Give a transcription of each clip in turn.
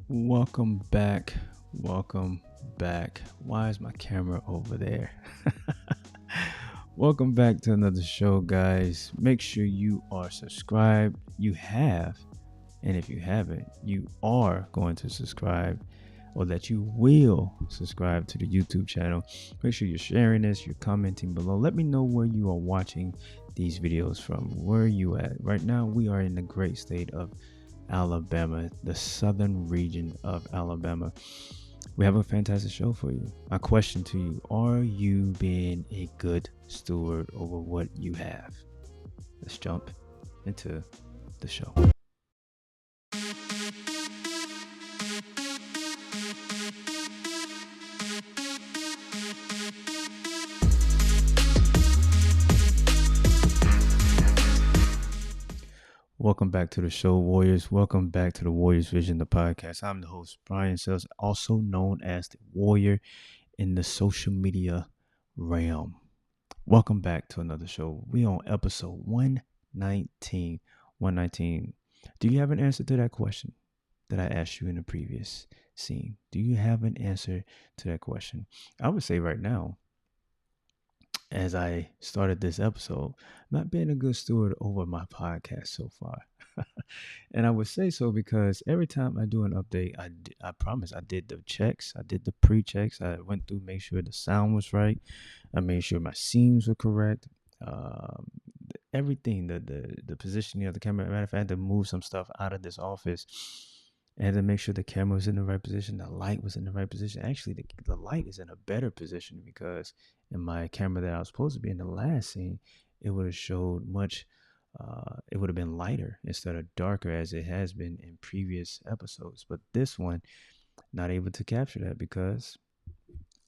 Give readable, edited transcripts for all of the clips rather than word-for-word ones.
Welcome back. Welcome back. Why is my camera over there? Welcome back to another show, guys. Make sure you are subscribed. You have, and if you haven't, you are going to subscribe or that you will subscribe to the YouTube channel. Make sure you're sharing this, you're commenting below. Let me know where you are watching these videos from. Where are you at? Right now, we are in the great state of Alabama, the southern region of Alabama. We have a fantastic show for you. My question to you: are you being a good steward over what you have? Let's jump into the show. Welcome back to the show, Warriors. Welcome back to the Warriors Vision, the podcast. I'm the host, Brian Sells, also known as the Warrior in the social media realm. Welcome back to another show. We on episode 119. 119. Do you have an answer to that question that I asked you in the previous scene? Do you have an answer to that question? I would say right now, as I started this episode, not being a good steward over my podcast so far. And I would say so because every time I do an update, I promise I did the checks, I did the pre-checks, I went through, make sure the sound was right, I made sure my scenes were correct, um, everything, the positioning of the camera. Matter of fact, I had to move some stuff out of this office and to make sure the camera was in the right position, the light was in the right position. Actually, the light is in a better position because in my camera that I was supposed to be in the last scene, it would have showed much. It would have been lighter instead of darker as it has been in previous episodes. But this one, not able to capture that because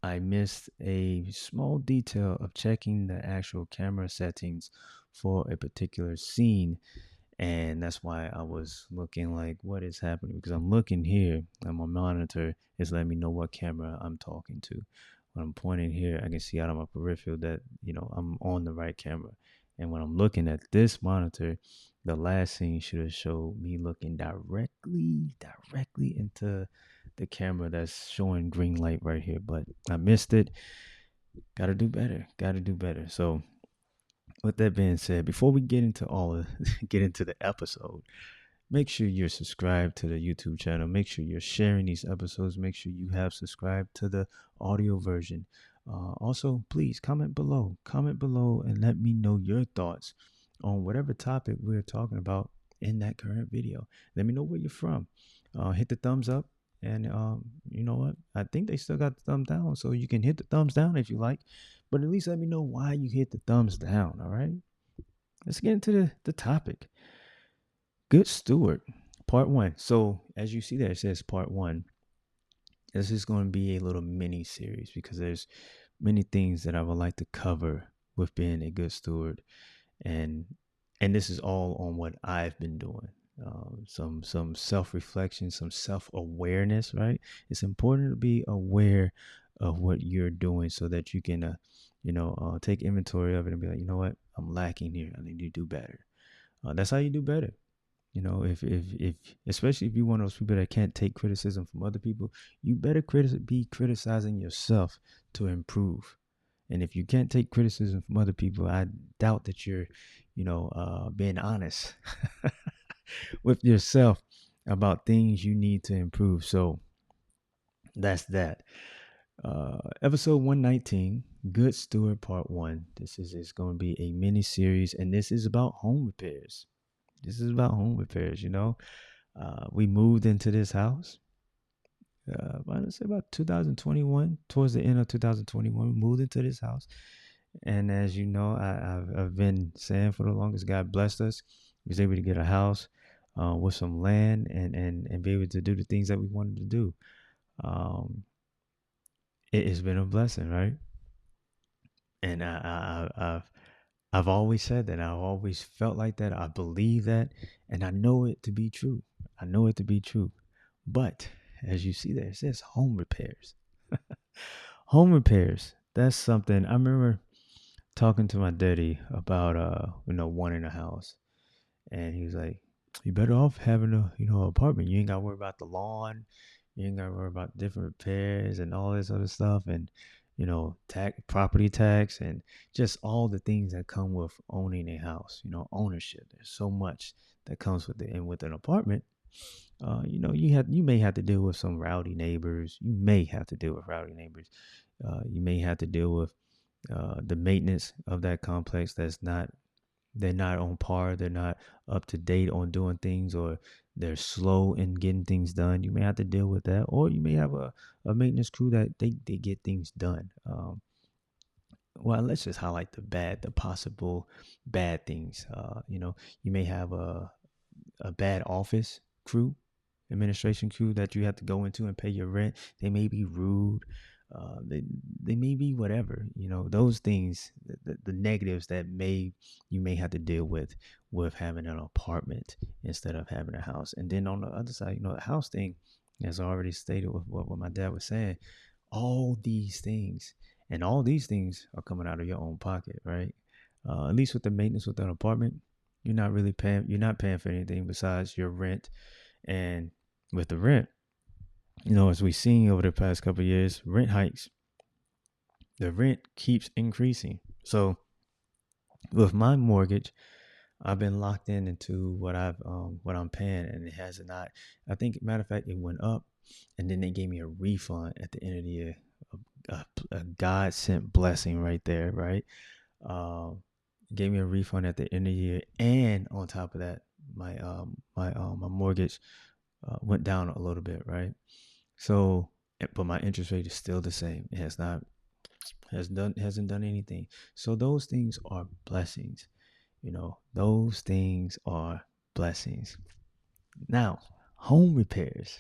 I missed a small detail of checking the actual camera settings for a particular scene. And that's why I was looking like, what is happening? Because I'm looking here and my monitor is letting me know what camera I'm talking to. When I'm pointing here, I can see out of my peripheral that, I'm on the right camera. And when I'm looking at this monitor, the last scene should have showed me looking directly into the camera that's showing green light right here. But I missed it. Gotta do better. Gotta do better. So with that being said, before we get into get into the episode, make sure you're subscribed to the YouTube channel. Make sure you're sharing these episodes. Make sure you have subscribed to the audio version. Also, please comment below. Comment below and let me know your thoughts on whatever topic we're talking about in that current video. Let me know where you're from. Hit the thumbs up. And you know what? I think they still got the thumb down, so you can hit the thumbs down if you like. But at least let me know why you hit the thumbs down. All right. Let's get into the topic. Good Steward, part one. So as you see there, it says part one. This is going to be a little mini series because there's many things that I would like to cover with being a good steward, and this is all on what I've been doing. Some self reflection, some self awareness. Right? It's important to be aware of what you're doing so that you can, take inventory of it and be like, you know what, I'm lacking here. I need to do better. That's how you do better. If especially if you're one of those people that can't take criticism from other people, you better be criticizing yourself to improve. And if you can't take criticism from other people, I doubt that you're, being honest with yourself about things you need to improve. So that's that. Episode 119, Good Steward Part 1. This is going to be a mini series, and this is about home repairs. This is about home repairs, we moved into this house. I would say about 2021, towards the end of 2021, we moved into this house. And as you know, I've been saying for the longest, God blessed us. We was able to get a house with some land and be able to do the things that we wanted to do. It has been a blessing, right? And I've always said that. I've always felt like that. I believe that, and I know it to be true. I know it to be true. But as you see there, it says home repairs. Home repairs. That's something I remember talking to my daddy about wanting a house. And he was like, you're better off having a apartment. You ain't got to worry about the lawn. You ain't got to worry about different repairs and all this other stuff, and tax, property tax, and just all the things that come with owning a house. Ownership. There's so much that comes with it, and with an apartment, you may have to deal with some rowdy neighbors. You may have to deal with rowdy neighbors. You may have to deal with the maintenance of that complex. They're not on par. They're not up to date on doing things, or they're slow in getting things done. You may have to deal with that, or you may have a maintenance crew that they get things done. Well, let's just highlight the possible bad things. You may have a bad office crew, administration crew that you have to go into and pay your rent. They may be rude. They may be whatever. Those things, the negatives that you may have to deal with having an apartment instead of having a house. And then on the other side, the house thing, as I already stated with what my dad was saying, all these things, and all these things are coming out of your own pocket, right? At least with the maintenance with an apartment, you're not paying for anything besides your rent. And with the rent, as we've seen over the past couple of years, rent hikes, the rent keeps increasing. So with my mortgage, I've been locked into what I'm paying, and it has not. I think, matter of fact, it went up, and then they gave me a refund at the end of the year. A God sent blessing right there, right? Gave me a refund at the end of the year, and on top of that, my mortgage went down a little bit, right? So, but my interest rate is still the same. It hasn't done anything. So those things are blessings. Those things are blessings. Now, home repairs.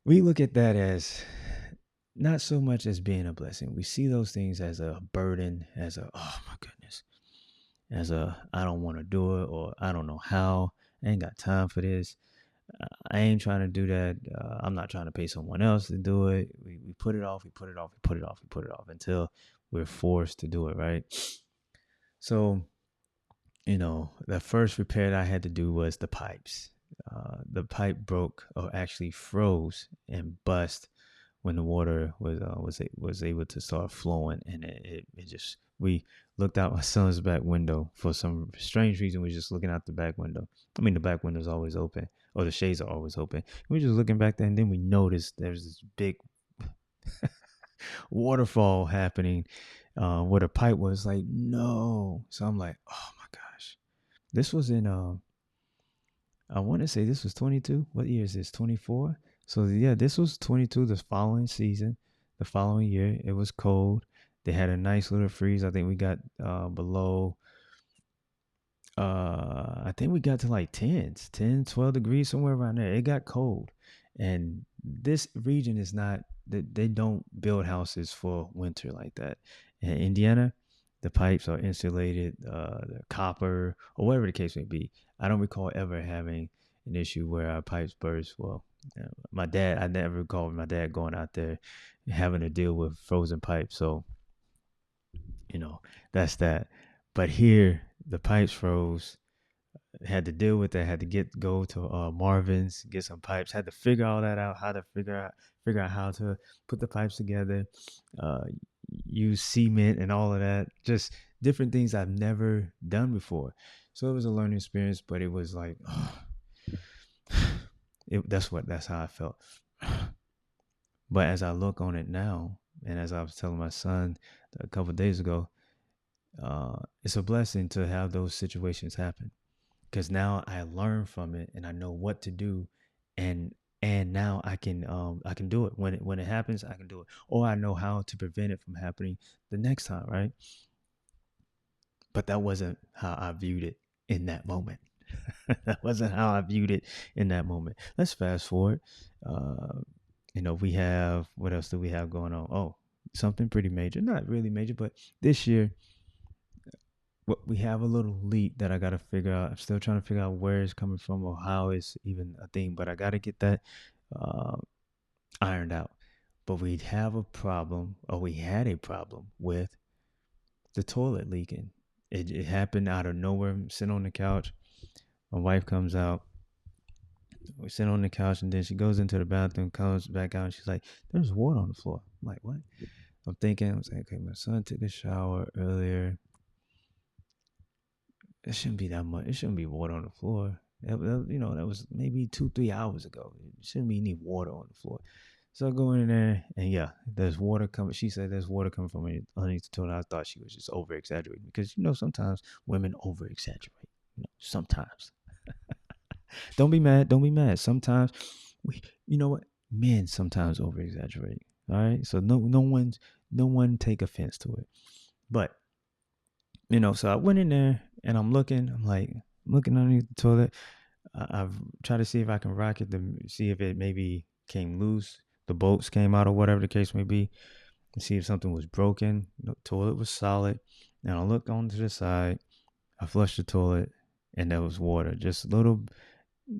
We look at that as not so much as being a blessing. We see those things as a burden, as oh my goodness, as I don't want to do it, or I don't know how. I ain't got time for this. I ain't trying to do that. I'm not trying to pay someone else to do it. We put it off, we put it off, we put it off, we put it off until we're forced to do it, right? So, the first repair that I had to do was the pipes. The pipe broke, or actually froze and bust when the water was able to start flowing, and it just we looked out my son's back window for some strange reason. We're just looking out the back window. I mean, the back window's always open, or the shades are always open. We're just looking back there, and then we noticed there's this big waterfall happening where the pipe was. Like, no. So I'm like, oh my gosh. This was in I want to say this was 22. What year is this? 24. So yeah, this was 22. The following season, the following year, it was cold. They had a nice little freeze. I think we got below. I think we got to like 10, 12 degrees, somewhere around there. It got cold, and this region is not. They don't build houses for winter like that. In Indiana, the pipes are insulated, they're copper, or whatever the case may be. I don't recall ever having an issue where our pipes burst. Well, I never recall my dad going out there having to deal with frozen pipes. So, that's that. But here, the pipes froze. Had to deal with that. Had to go to Marvin's, get some pipes. Had to figure all that out. How to figure out how to put the pipes together. Uh, Use cement and all of that. Just different things I've never done before. So it was a learning experience, but it was like, that's how I felt. But as I look on it now, and as I was telling my son a couple of days ago, it's a blessing to have those situations happen, because now I learn from it and I know what to do, and now I can do it when it happens. I can do it, or I know how to prevent it from happening the next time, right? But that wasn't how I viewed it in that moment. That wasn't how I viewed it in that moment. Let's fast forward. We have, what else do we have going on? Oh, something pretty major, not really major, but this year we have a little leak that I got to figure out. I'm still trying to figure out where it's coming from or how it's even a thing, but I got to get that uh, ironed out. But we have a problem, or we had a problem with the toilet leaking. It happened out of nowhere. I'm sitting on the couch. My wife comes out. We sit on the couch, and then she goes into the bathroom, comes back out, and she's like, "There's water on the floor." I'm like, "What?" I'm thinking, I was like, "Okay, my son took a shower earlier. It shouldn't be that much. It shouldn't be water on the floor. That was maybe 2, 3 hours ago. It shouldn't be any water on the floor." So I go in there, and yeah, there's water coming. She said there's water coming from underneath the toilet. I thought she was just over exaggerating because sometimes women over exaggerate. Sometimes. Don't be mad. Don't be mad. Sometimes we, you know what? Men sometimes over exaggerate. All right. So no one take offense to it. But so I went in there and I'm looking. I'm like looking underneath the toilet. I've tried to see if I can rock it to see if it maybe came loose. The bolts came out or whatever the case may be. To see if something was broken. The toilet was solid. And I look onto the side. I flushed the toilet and there was water. Just a little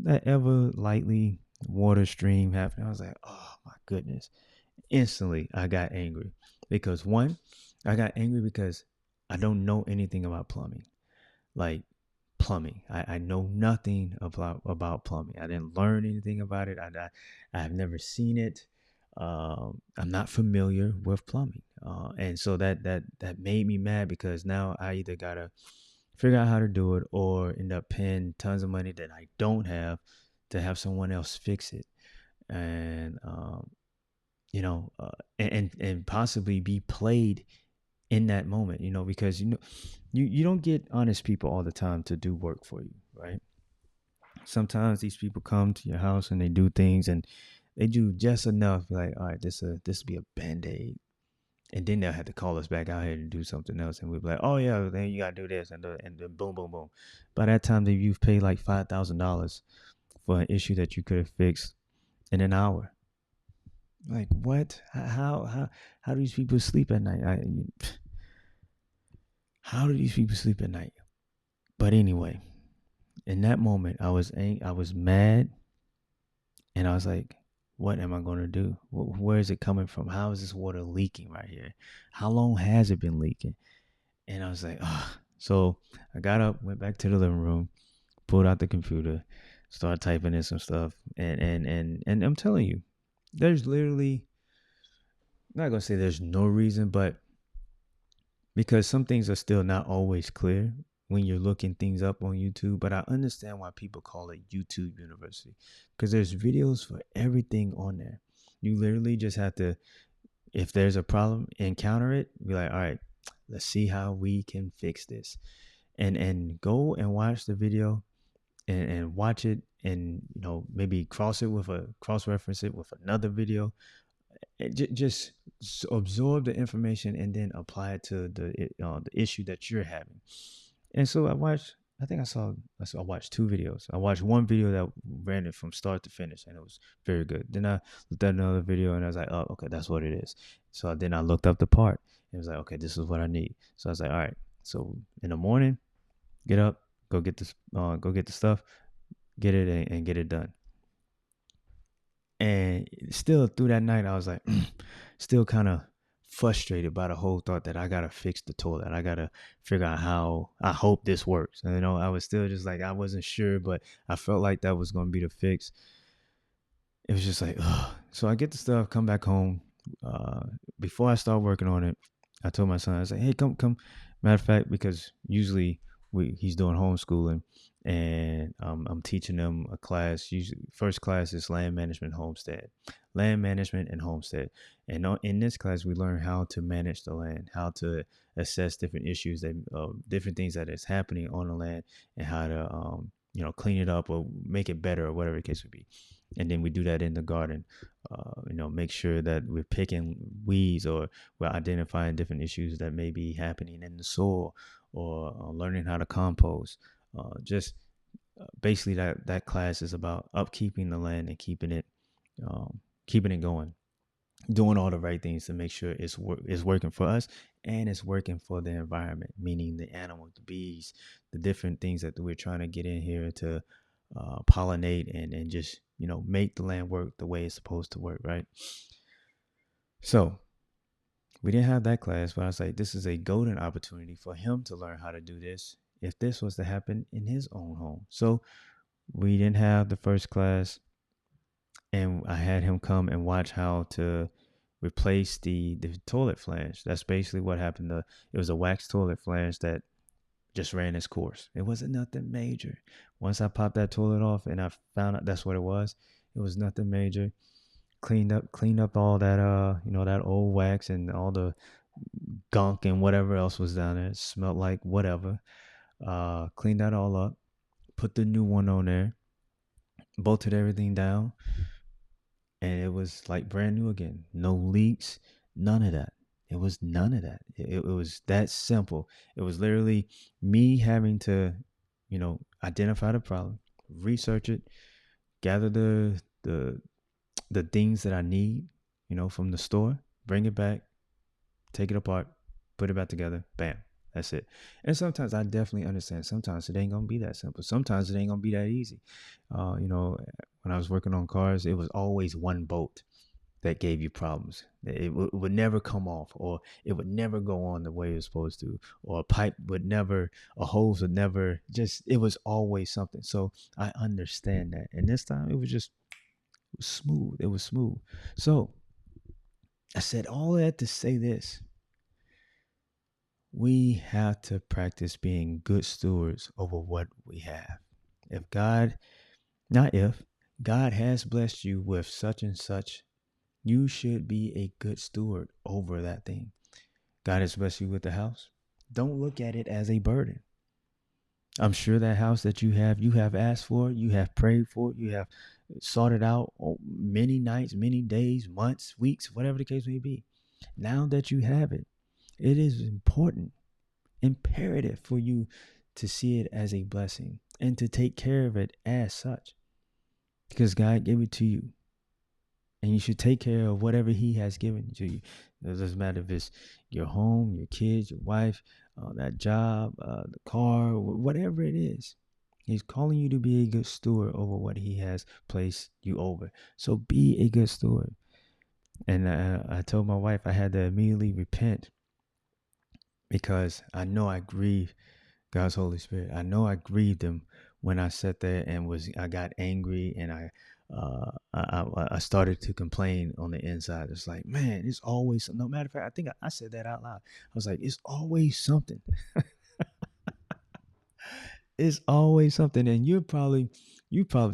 that ever lightly water stream happened. I was like, oh my goodness. Instantly I got angry. Because one, I got angry because I don't know anything about plumbing. Like plumbing. I know nothing about plumbing. I didn't learn anything about it. I've never seen it. I'm not familiar with plumbing, and so that made me mad because now I either gotta figure out how to do it or end up paying tons of money that I don't have to have someone else fix it, and you know, uh, and possibly be played in that moment, because you don't get honest people all the time to do work for you, right? Sometimes these people come to your house and they do things and they do just enough. Like, all right, this will be a band-aid, and then they'll have to call us back out here to do something else, and we'll be like, oh yeah, then you gotta do this, and then boom, boom, boom. By that time, you've paid like $5,000 for an issue that you could have fixed in an hour. Like what? How do these people sleep at night? How do these people sleep at night? But anyway, in that moment, I was mad, and I was like, "What am I going to do? Where is it coming from? How is this water leaking right here? How long has it been leaking?" And I was like, "Ah." So I got up, went back to the living room, pulled out the computer, started typing in some stuff, and I'm telling you, there's literally I'm not gonna say there's no reason, but because some things are still not always clear when you're looking things up on YouTube. But I understand why people call it YouTube University because there's videos for everything on there. You literally just have to, if there's a problem, encounter it, be like, all right, let's see how we can fix this, and go and watch the video and watch it, and maybe cross reference it with another video. Just absorb the information and then apply it to the issue that you're having. And so I watched. I think I watched two videos. I watched one video that ran it from start to finish, and it was very good. Then I looked at another video, and I was like, "Oh, okay, that's what it is." So then I looked up the part, and it was like, "Okay, this is what I need." So I was like, "All right." So in the morning, get up, go get the stuff, get it, and get it done. And still through that night, I was like, still kind of frustrated by the whole thought that I gotta fix the toilet. I gotta figure out how. I hope this works. And, I was still just like I wasn't sure, but I felt like that was gonna be the fix. It was just like, ugh. So I get the stuff, come back home. Uh, Before I start working on it, I told my son, I was like, hey, come. Matter of fact, because usually he's doing homeschooling, and I'm teaching them a class. Usually, first class is land management and homestead. And in this class, we learn how to manage the land, how to assess different issues different things that is happening on the land, and how to clean it up or make it better or whatever the case would be. And then we do that in the garden. Make sure that we're picking weeds, or we're identifying different issues that may be happening in the soil, or learning how to compost. Just basically that class is about upkeeping the land and keeping it going, doing all the right things to make sure it's working for us and it's working for the environment, meaning the animals, the bees, the different things that we're trying to get in here to pollinate and just make the land work the way it's supposed to work, right? So we didn't have that class, but I was like, this is a golden opportunity for him to learn how to do this if this was to happen in his own home. So we didn't have the first class, and I had him come and watch how to replace the toilet flange. That's basically what happened. It was a wax toilet flange that just ran its course. It wasn't nothing major. Once I popped that toilet off and I found out that's what it was nothing major. Cleaned up all that that old wax and all the gunk and whatever else was down there. It smelled like whatever. Cleaned that all up. Put the new one on there. Bolted everything down, and it was like brand new again. No leaks, none of that. It was none of that. It was that simple. It was literally me having to, identify the problem, research it, gather the things that I need, from the store, bring it back, take it apart, put it back together, bam. That's it. And sometimes I definitely understand. Sometimes it ain't gonna be that simple. Sometimes it ain't gonna be that easy. When I was working on cars, it was always one bolt that gave you problems. It would never come off, or it would never go on the way it was supposed to, or a hose would never, just, it was always something. So I understand that. And this time it was just smooth. It was smooth. So I said all that to say this: we have to practice being good stewards over what we have. If God, not if, God has blessed you with such and such, you should be a good steward over that thing. God has blessed you with the house. Don't look at it as a burden. I'm sure that house that you have asked for, you have prayed for, you have sought it out many nights, many days, months, weeks, whatever the case may be. Now that you have it, it is important, imperative for you to see it as a blessing and to take care of it as such, because God gave it to you. And you should take care of whatever he has given to you. It doesn't matter if it's your home, your kids, your wife, that job, the car, whatever it is. He's calling you to be a good steward over what he has placed you over. So be a good steward. And I told my wife I had to immediately repent, because I know I grieved God's Holy Spirit. I know I grieved him when I sat there and I got angry, and I started to complain on the inside. It's like, man, it's always, no matter of fact, I think I said that out loud. I was like, it's always something. It's always something. And you probably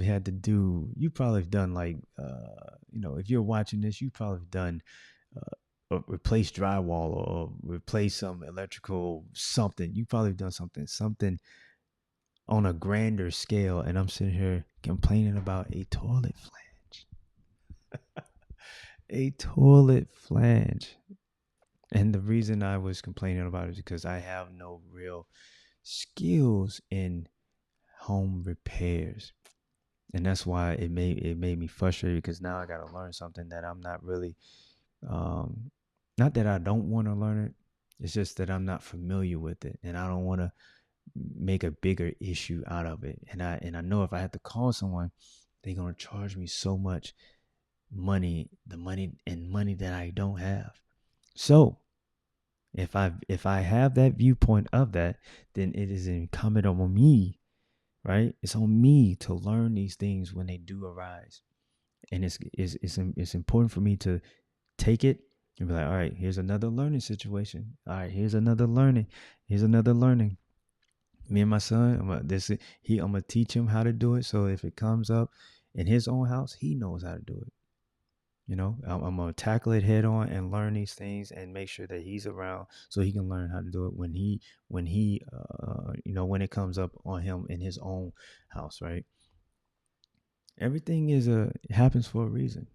had to do, you probably have done like, if you're watching this, you probably have done, replace drywall or replace some electrical something. You probably have done something on a grander scale, and I'm sitting here complaining about a toilet flange. A toilet flange. And the reason I was complaining about it is because I have no real skills in home repairs. And that's why it made me frustrated, because now I got to learn something that I'm not really, not that I don't want to learn it. It's just that I'm not familiar with it, and I don't want to make a bigger issue out of it. And I know if I have to call someone, they're gonna charge me so much money, money that I don't have. So if I have that viewpoint of that, then it is incumbent on me, right? It's on me to learn these things when they do arise. And it's important for me to take it and be like, all right, here's another learning situation. All right, here's another learning. Here's another learning. Me and my son, I'm gonna teach him how to do it. So if it comes up in his own house, he knows how to do it. I'm gonna tackle it head on and learn these things and make sure that he's around so he can learn how to do it when it comes up on him in his own house, right? Everything it happens for a reason,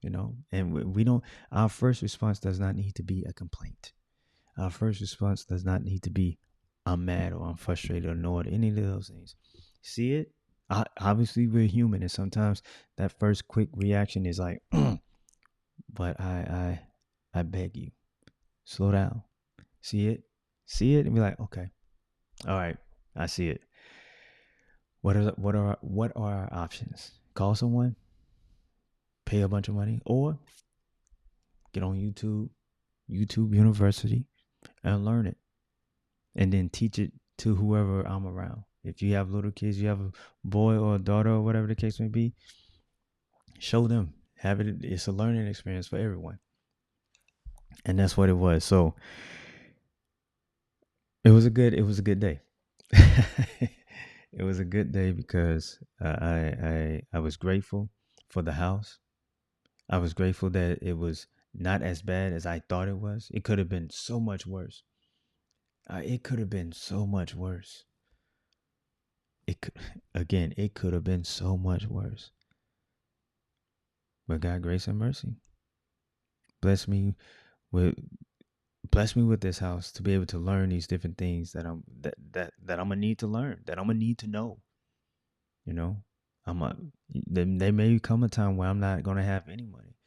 and we don't. Our first response does not need to be a complaint. Our first response does not need to be, I'm mad or I'm frustrated or annoyed, any of those things. See it? Obviously, we're human, and sometimes that first quick reaction is like, but I beg you, slow down. See it, and be like, okay, all right, I see it. What are our options? Call someone, pay a bunch of money, or get on YouTube University, and learn it, and then teach it to whoever I'm around. If you have little kids, you have a boy or a daughter or whatever the case may be, show them. Have it. It's a learning experience for everyone, and that's what it was. So it was a good day. It was a good day because I was grateful for the house. I was grateful that it was not as bad as I thought it was. It could have been so much worse. It could have been so much worse. It could, again, it could have been so much worse. But God, grace and mercy, bless me with bless me with this house to be able to learn these different things that I'm gonna need to learn, that I'm gonna need to know. You know, I'm a, there may come a time where I'm not gonna have any money,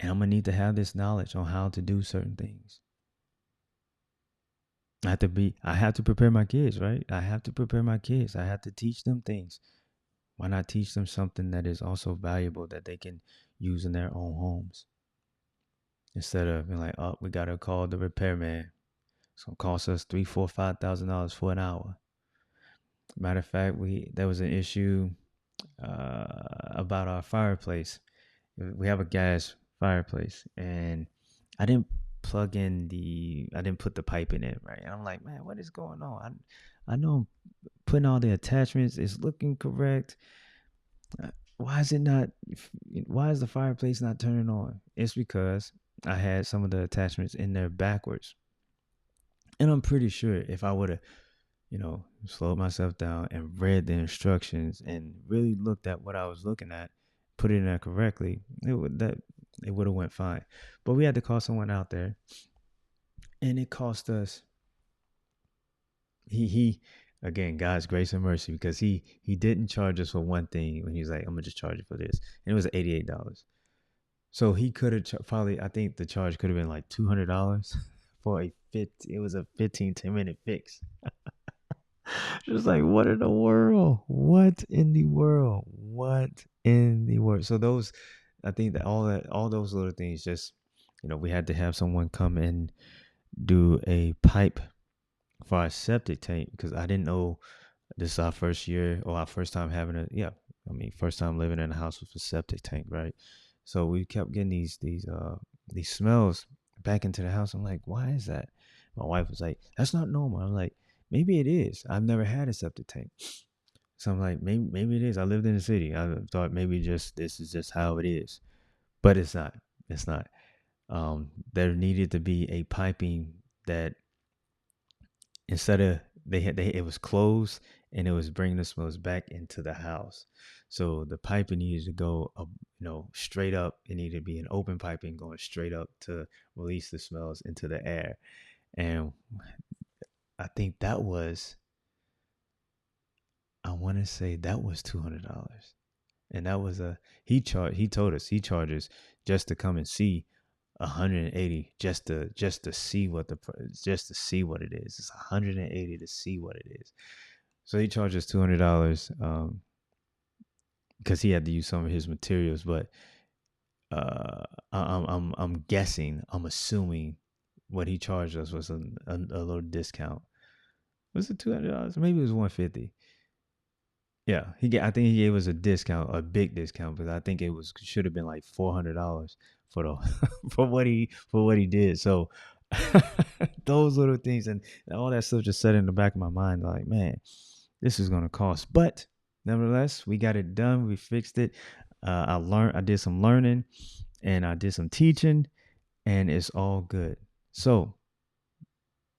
and I'm gonna need to have this knowledge on how to do certain things. I have to prepare my kids, right? I have to prepare my kids. I have to teach them things. Why not teach them something that is also valuable that they can use in their own homes? Instead of being like, oh, we gotta call the repairman. It's gonna cost us $3, $4, $5,000 for an hour. Matter of fact, there was an issue about our fireplace. We have a gas fireplace, and I didn't I didn't put the pipe in it right. And I'm like, man, what is going on? I know I'm putting all the attachments. It's looking correct. Why is it not? Why is the fireplace not turning on? It's because I had some of the attachments in there backwards, and I'm pretty sure if I would have, slowed myself down and read the instructions and really looked at what I was looking at, put it in there correctly, it would have went fine. But we had to call someone out there, and it cost us. He again, God's grace and mercy, because he didn't charge us for one thing when he was like, I'm gonna just charge you for this, and it was $88. So he could have probably, I think the charge could have been like $200 for it was a 10-minute fix. Just like, what in the world? What in the world? What in the world? So I think all those little things, just, we had to have someone come and do a pipe for our septic tank, because I didn't know this is our first year, or our first time having first time living in a house with a septic tank, right? So we kept getting these smells back into the house. I'm like, why is that? My wife was like, that's not normal. I'm like, maybe it is. I've never had a septic tank. So I'm like, maybe it is. I lived in the city. I thought maybe just this is just how it is. But it's not. It's not. There needed to be a piping that, instead of it was closed, and it was bringing the smells back into the house. So the piping needed to go up, straight up. It needed to be an open piping going straight up to release the smells into the air. And I think I want to say that was $200. And that was he told us he charges just to come and see 180, just to see just to see what it is. It's 180 to see what it is. So he charges $200 because he had to use some of his materials. But I'm guessing, I'm assuming what he charged us was a little discount. Was it $200? Maybe it was 150. Yeah, I think he gave us a discount, a big discount, because I think should have been like $400 for the for what he did. So those little things and all that stuff just set in the back of my mind, like, man, this is gonna cost. But nevertheless, we got it done. We fixed it. I did some learning, and I did some teaching, and it's all good. So,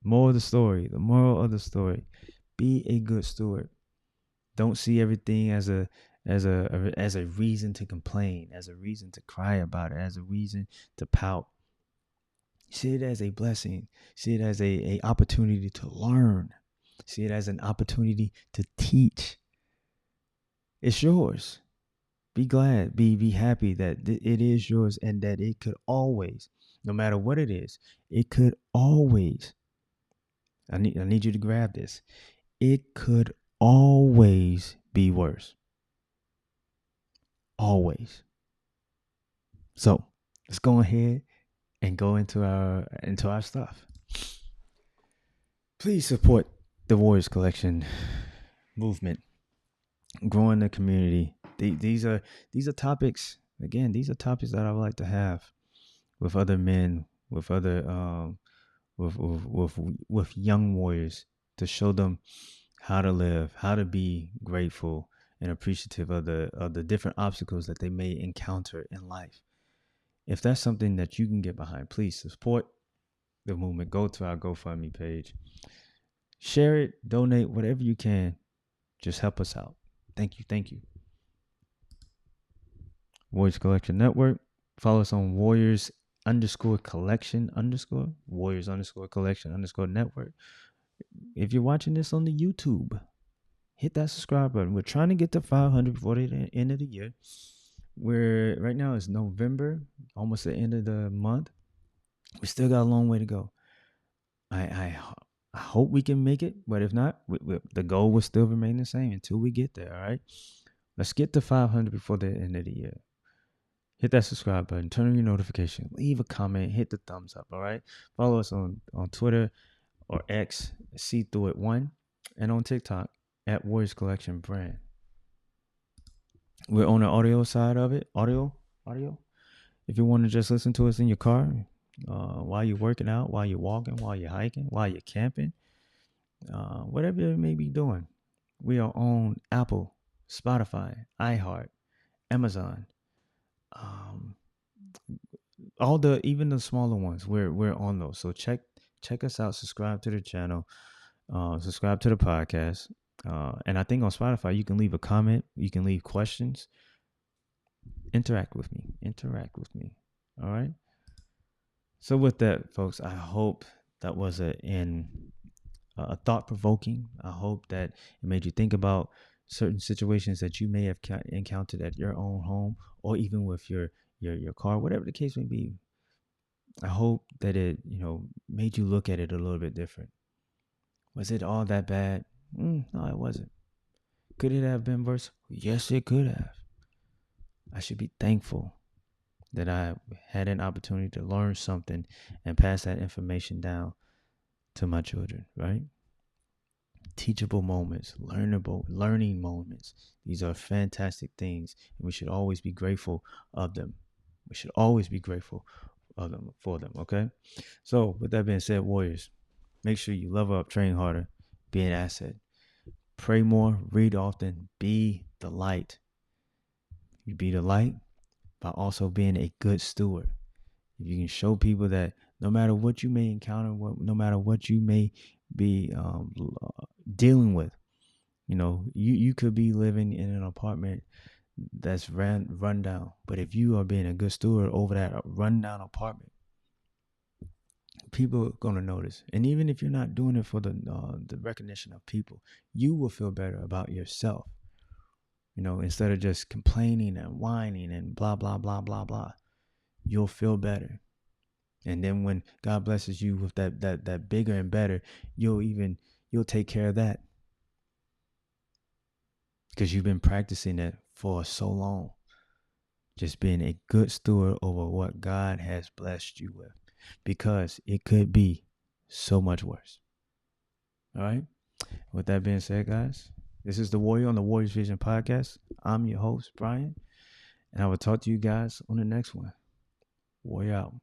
the moral of the story: be a good steward. Don't see everything as a reason to complain, as a reason to cry about it, as a reason to pout. See it as a blessing. See it as a opportunity to learn. See it as an opportunity to teach. It's yours. Be glad. Be happy that it is yours, and that it could always, no matter what it is, it could always. I need you to grab this. It could always be worse. Always. So let's go ahead and go into our stuff. Please support the Warriors Collection movement, growing the community. These are topics. Again, these are topics that I would like to have with other men, with other with young warriors, to show them how to live, how to be grateful and appreciative of the different obstacles that they may encounter in life. If that's something that you can get behind, please support the movement. Go to our GoFundMe page, share it, donate, whatever you can. Just help us out. Thank you. Warriors Collection Network. Follow us on Warriors _collection _ Warriors _collection _ network. If you're watching this on the YouTube, hit that subscribe button. We're trying to get to 500 before the end of the year. We're right now it's November, almost the end of the month. We still got a long way to go. I hope we can make it, but if not, the goal will still remain the same until we get there. All right, let's get to 500 before the end of the year. Hit that subscribe button, turn on your notification, leave a comment, hit the thumbs up. All right, follow us on Twitter or X, Pt1, and on TikTok at Warriors Collection Brand. We're on the audio side of it. Audio. If you want to just listen to us in your car, while you're working out, while you're walking, while you're hiking, while you're camping, whatever you may be doing, we are on Apple, Spotify, iHeart, Amazon, even the smaller ones. We're on those. So check us out. Subscribe to the channel. Subscribe to the podcast. And I think on Spotify you can leave a comment. You can leave questions. Interact with me. All right. So with that, folks, I hope that was a thought-provoking. I hope that it made you think about certain situations that you may have encountered at your own home, or even with your car, whatever the case may be. I hope that it, made you look at it a little bit different. Was it all that bad? No, it wasn't. Could it have been worse? Yes, it could have. I should be thankful that I had an opportunity to learn something and pass that information down to my children, right? Teachable moments, learning moments. These are fantastic things, and we should always be grateful of them. For them, okay? So with that being said, Warriors, make sure you level up, train harder, be an asset. Pray more, read often, be the light. You be the light by also being a good steward. If you can show people that no matter what you may encounter, no matter what you may be dealing with, you could be living in an apartment that's run down. But if you are being a good steward over that rundown apartment, people are going to notice. And even if you're not doing it for the recognition of people, you will feel better about yourself. Instead of just complaining and whining and blah, blah, blah, blah, blah, you'll feel better. And then when God blesses you with that bigger and better, you'll take care of that. Because you've been practicing it for so long. Just being a good steward over what God has blessed you with. Because it could be so much worse. All right? With that being said, guys, this is The Warrior on the Warriors Vision Podcast. I'm your host, Brian. And I will talk to you guys on the next one. Warrior out.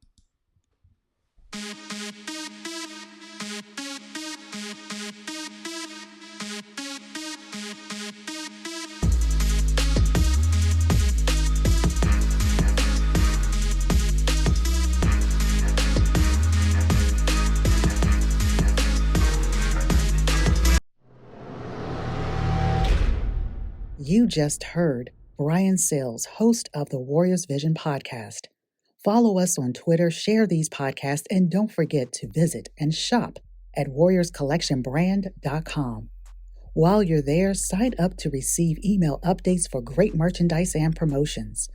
You just heard Brian Sales, host of the Warriors Vision podcast. Follow us on Twitter, share these podcasts, and don't forget to visit and shop at warriorscollectionbrand.com. While you're there, sign up to receive email updates for great merchandise and promotions.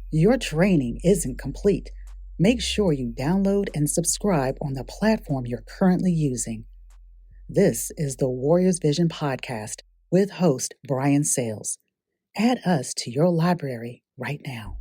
Your training isn't complete. Make sure you download and subscribe on the platform you're currently using. This is the Warriors Vision podcast with host Brian Sales. Add us to your library right now.